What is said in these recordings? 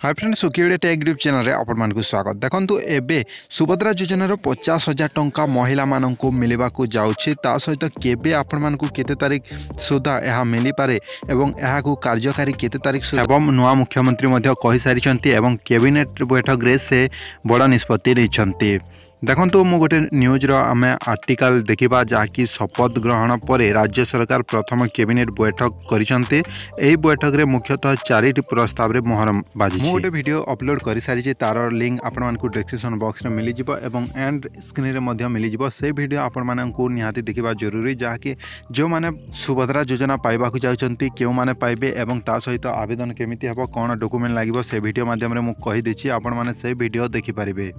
हाय friends सुखीड़े tech YouTube channel रे आपण को स्वागत। देखंतु एबे सुभद्रा योजनार 50,000 टंका महिला माननकु मिलवाकू जाउछि। ता सहित केबे आपण मानकु केते तारीख सुधा यह मिली पारे एवं यहाकू कार्यकारी केते तारीख सुधा एवं नुआ मुख्यमंत्री मध्य कहि सारिछंती एवं कैबिनेट बैठक रे से बड़ निष्पत्ति रहिछंती। देखो मु गोटे न्यूज आम आर्टिकल देखा जहाँकि शपथ ग्रहण पर राज्य सरकार प्रथम कैबिनेट बैठक करिसेंती। एही बैठक रे मुख्यतः 4टी प्रस्ताव रे मोहर बाजी। मु गोटे वीडियो अपलोड कर सारी तार लिंक आपण मानकु डिस्क्रिप्शन बॉक्स रे मिली जिवो एवं एंड स्क्रीन रे मध्य मिली जिवो। से वीडियो आपण मानकु निहाती देखिबा जरूरी जहाँकि जो माने सुभद्रा योजना पाइबा को जाउछंती केउ माने पाइबे एवं ता सहित आवेदन केमिति हबो कोन डॉक्यूमेंट लागिवो से वीडियो माध्यम रे मु कहि देछि। आपण माने से वीडियो देखि पारिबे।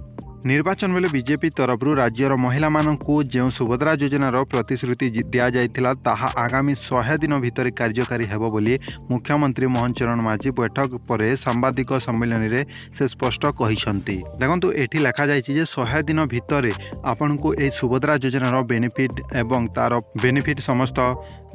निर्वाचन बेले बीजेपी तरफ राज्यर महिला मानकु जो सुभद्रा योजनार प्रतिश्रुति दिया जाइथिला ताहा आगामी 100 दिन भितर कार्यकारी हेबो बोली मुख्यमंत्री मोहन चरण माझी बैठक पर सांबादिक सम्मेलन रे से स्पष्ट कहिसंती। देखंतु एठी लिखा जाइछि जे 100 दिन भितर आपनको ए सुभद्रा योजनार बेनिफिट एवं तार बेनिफिट समस्त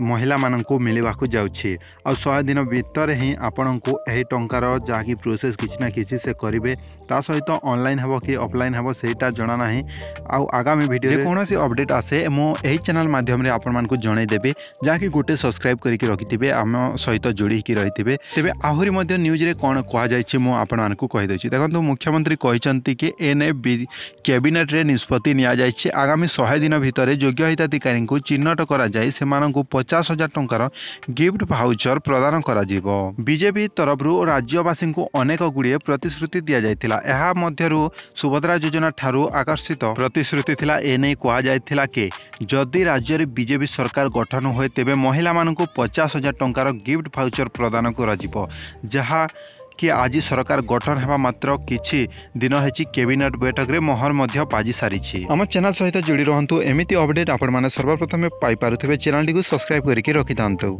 महिला मानकु मिलवाकू जाउछि। आ 100 दिन भितर ही आपनको एही टंकार जाकी प्रोसेस किछि ना किछि से करिवे। ता सहित ऑनलाइन हेबो कि ऑफलाइन हेबो सेटा जणा नाही। आ आगामी वीडियो जे कोनोसी अपडेट आसे मो एही चैनल माध्यम रे आपण मानकु जणाई देबे जाकी गोटे सब्सक्राइब करिके रखिथिबे हम सहित जोड़ी कि रहिथिबे। तेबे आहुरी मध्ये न्यूज रे कोन कहा जायछि मो आपण मानकु कहि देछि। देखंतु मुख्यमंत्री कहिसंती कि एने कैबिनेट रे निष्पत्ति निया जायछि। आगामी 100 दिन भितर योग्य हिताधिकारी को चिन्हट करा जाय से मानकु 50,000 टंकार गिफ्ट भाउचर प्रदान करा जिवो। बीजेपी तरफ राज्यवासी को अनेक गुड़िए प्रतिश्रुति दिया जायथिला। एहा मध्यरु सुभद्रा योजना ठारू आकर्षित प्रतिश्रुति थिला। एने कहा जायथिला कि जदि राज्य रे बीजेपी सरकार गठन होय तेबे महिला मानकु 50,000 टंकार गिफ्ट भाउचर प्रदान करा जिवो। जहा कि आज सरकार गठन हेबा मात्र किछि दिन हेछि कैबिनेट बैठक रे मोहर मध्य बाजी सारिछि। हम चैनल सहित जोड़ी रहंतु। एमिति अपडेट आपण माने सर्वप्रथमे पाई पारुथिबे। चैनल टिकु सब्सक्राइब करिके रखि थांतु।